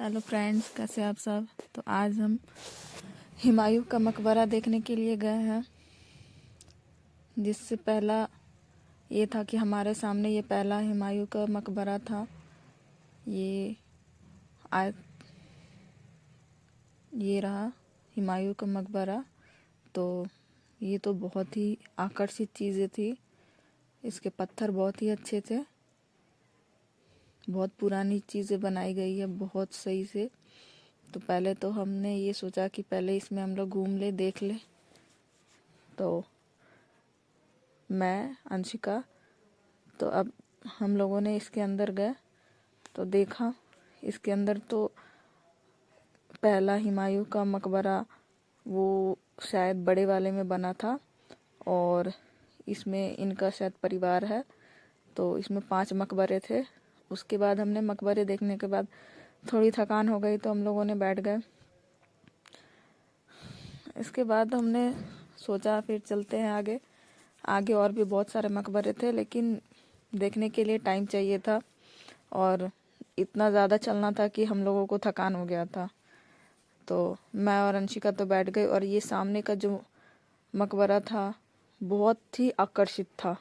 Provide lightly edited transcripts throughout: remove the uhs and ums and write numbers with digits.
Hello friends, कैसे आप सब। तो आज हम हुमायूं का मकबरा देखने के लिए गए हैं। जिससे पहला ये था कि हमारे सामने ये पहला हुमायूं का मकबरा था। ये आज ये रहा हुमायूं का मकबरा। तो ये तो बहुत ही आकर्षित चीज़ें थी। इसके पत्थर बहुत ही अच्छे थे। बहुत पुरानी चीज़ें बनाई गई है, बहुत सही से। तो पहले तो हमने ये सोचा कि पहले इसमें हम लोग घूम ले, देख ले। तो मैं, अंशिका, तो अब हम लोगों ने इसके अंदर गए तो देखा। इसके अंदर तो पहला हुमायूं का मकबरा वो शायद बड़े वाले में बना था, और इसमें इनका शायद परिवार है। तो इसमें 5 मकबरे थे। उसके बाद हमने मकबरे देखने के बाद थोड़ी थकान हो गई तो हम लोगों ने बैठ गए। इसके बाद हमने सोचा फिर चलते हैं आगे। आगे और भी बहुत सारे मकबरे थे, लेकिन देखने के लिए टाइम चाहिए था और इतना ज़्यादा चलना था कि हम लोगों को थकान हो गया था। तो मैं और अंशिका तो बैठ गए, और ये सामने का जो मकबरा था बहुत ही आकर्षित था।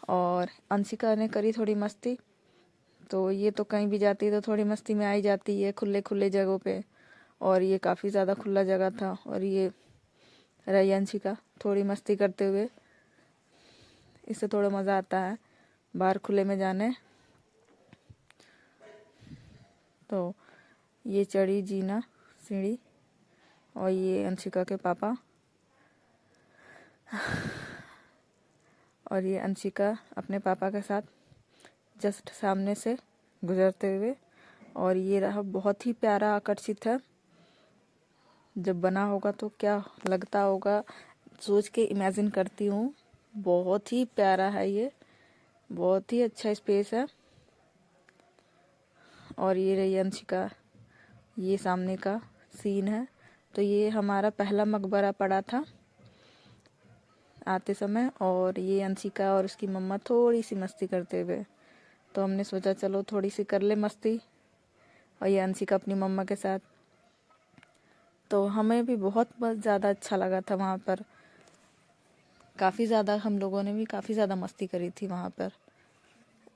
और अंशिका ने करी थोड़ी मस्ती। तो ये तो कहीं भी जाती है तो थोड़ी मस्ती में आई जाती है खुले खुले जगहों पे, और ये काफ़ी ज़्यादा खुला जगह था। और ये रही अंशिका थोड़ी मस्ती करते हुए। इससे थोड़ा मज़ा आता है बाहर खुले में जाने। तो ये चढ़ी जीना सीढ़ी, और ये अंशिका के पापा, और ये अंशिका अपने पापा के साथ जस्ट सामने से गुजरते हुए। और ये रहा, बहुत ही प्यारा आकर्षित है। जब बना होगा तो क्या लगता होगा, सोच के इमेजिन करती हूँ। बहुत ही प्यारा है ये, बहुत ही अच्छा स्पेस है। और ये रही अंशिका, ये सामने का सीन है। तो ये हमारा पहला मकबरा पड़ा था आते समय, और ये अंशिका और उसकी मम्मा थोड़ी सी मस्ती करते हुए। तो हमने सोचा चलो थोड़ी सी कर ले मस्ती, और ये अंशिका अपनी मम्मा के साथ। तो हमें भी बहुत ज़्यादा अच्छा लगा था वहाँ पर। काफ़ी ज़्यादा हम लोगों ने भी काफ़ी ज़्यादा मस्ती करी थी वहाँ पर।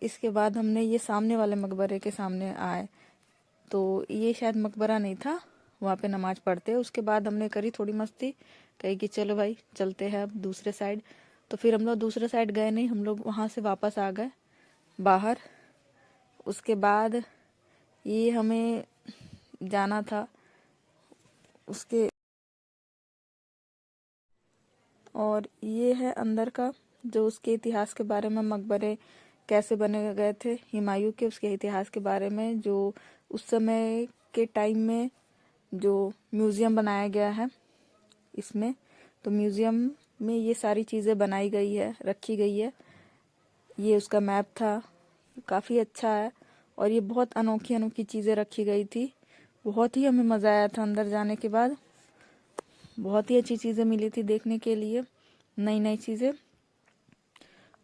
इसके बाद हमने ये सामने वाले मकबरे के सामने आए। तो ये शायद मकबरा नहीं था, वहाँ पे नमाज पढ़ते। उसके बाद हमने करी थोड़ी मस्ती, कही कि चलो भाई चलते हैं अब दूसरे साइड। तो फिर हम लोग दूसरे साइड गए नहीं, हम लोग वहाँ से वापस आ गए बाहर। उसके बाद ये हमें जाना था उसके, और ये है अंदर का जो उसके इतिहास के बारे में, मकबरे कैसे बने गए थे हुमायूं के, उसके इतिहास के बारे में, जो उस समय के टाइम में जो म्यूज़ियम बनाया गया है इसमें। तो म्यूज़ियम में ये सारी चीज़ें बनाई गई है, रखी गई है। ये उसका मैप था, काफ़ी अच्छा है। और ये बहुत अनोखी अनोखी चीज़ें रखी गई थी। बहुत ही हमें मज़ा आया था अंदर जाने के बाद। बहुत ही अच्छी चीज़ें मिली थी देखने के लिए, नई नई चीज़ें।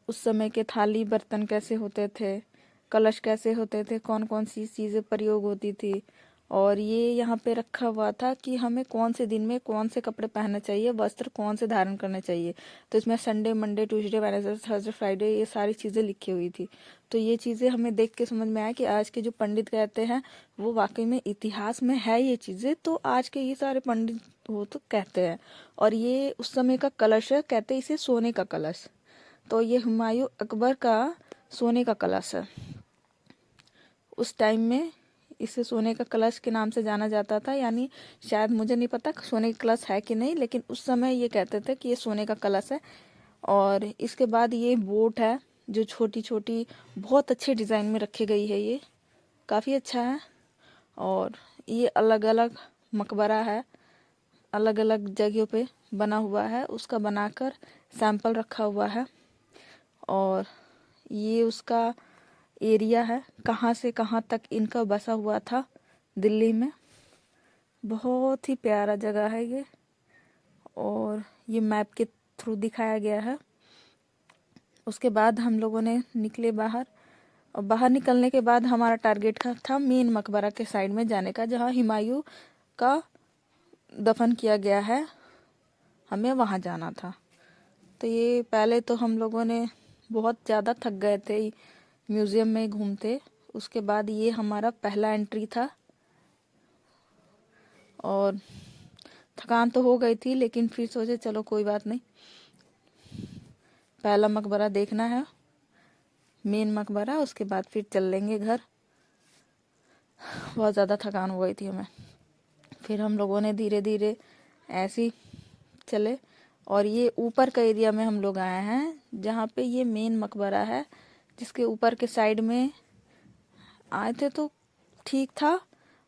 उस समय के थाली बर्तन कैसे होते थे, कलश कैसे होते थे, कौन कौन सी चीज़ें प्रयोग होती थी। और ये यहाँ पे रखा हुआ था कि हमें कौन से दिन में कौन से कपड़े पहनने चाहिए, वस्त्र कौन से धारण करने चाहिए। तो इसमें Sunday, Monday, Tuesday, Wednesday, Thursday, Friday, ये सारी चीज़ें लिखी हुई थी। तो ये चीज़ें हमें देख के समझ में आया कि आज के जो पंडित कहते हैं वो वाकई में इतिहास में है ये चीज़ें। तो आज के ये सारे पंडित वो तो कहते हैं। और ये उस समय का कलश है, कहते हैं इसे सोने का कलश। तो ये हुमायूं अकबर का सोने का कलश है। उस टाइम में इसे सोने का कलश के नाम से जाना जाता था। यानी शायद, मुझे नहीं पता सोने का कलश है कि नहीं, लेकिन उस समय ये कहते थे कि ये सोने का कलश है। और इसके बाद ये बोट है जो छोटी छोटी बहुत अच्छे डिज़ाइन में रखी गई है। ये काफ़ी अच्छा है। और ये अलग अलग मकबरा है, अलग अलग जगहों पे बना हुआ है, उसका बनाकर सैंपल रखा हुआ है। और ये उसका एरिया है, कहाँ से कहाँ तक इनका बसा हुआ था दिल्ली में। बहुत ही प्यारा जगह है ये, और ये मैप के थ्रू दिखाया गया है। उसके बाद हम लोगों ने निकले बाहर, और बाहर निकलने के बाद हमारा टारगेट था मेन मकबरा के साइड में जाने का, जहाँ हुमायूं का दफन किया गया है, हमें वहाँ जाना था। तो ये पहले तो हम लोगों ने बहुत ज़्यादा थक गए थे म्यूज़ियम में घूमते। उसके बाद ये हमारा पहला एंट्री था और थकान तो हो गई थी, लेकिन फिर सोचे चलो कोई बात नहीं, पहला मकबरा देखना है, मेन मकबरा, उसके बाद फिर चल लेंगे घर। बहुत ज़्यादा थकान हो गई थी हमें। फिर हम लोगों ने धीरे धीरे ऐसे ही चले और ये ऊपर का एरिया में हम लोग आए हैं, जहाँ पे ये मेन मकबरा है, जिसके ऊपर के साइड में आए थे तो ठीक था।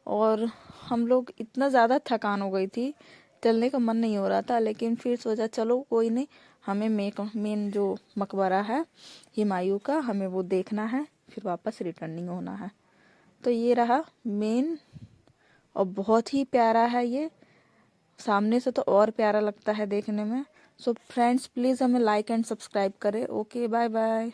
और हम लोग इतना ज़्यादा थकान हो गई थी, चलने का मन नहीं हो रहा था, लेकिन फिर सोचा चलो कोई नहीं, हमें मेन जो मकबरा है हुमायूं का, हमें वो देखना है, फिर वापस रिटर्निंग होना है। तो ये रहा मेन, और बहुत ही प्यारा है ये, सामने से तो और प्यारा लगता है देखने में। सो फ्रेंड्स प्लीज़ हमें लाइक एंड सब्सक्राइब करें। Okay, bye bye.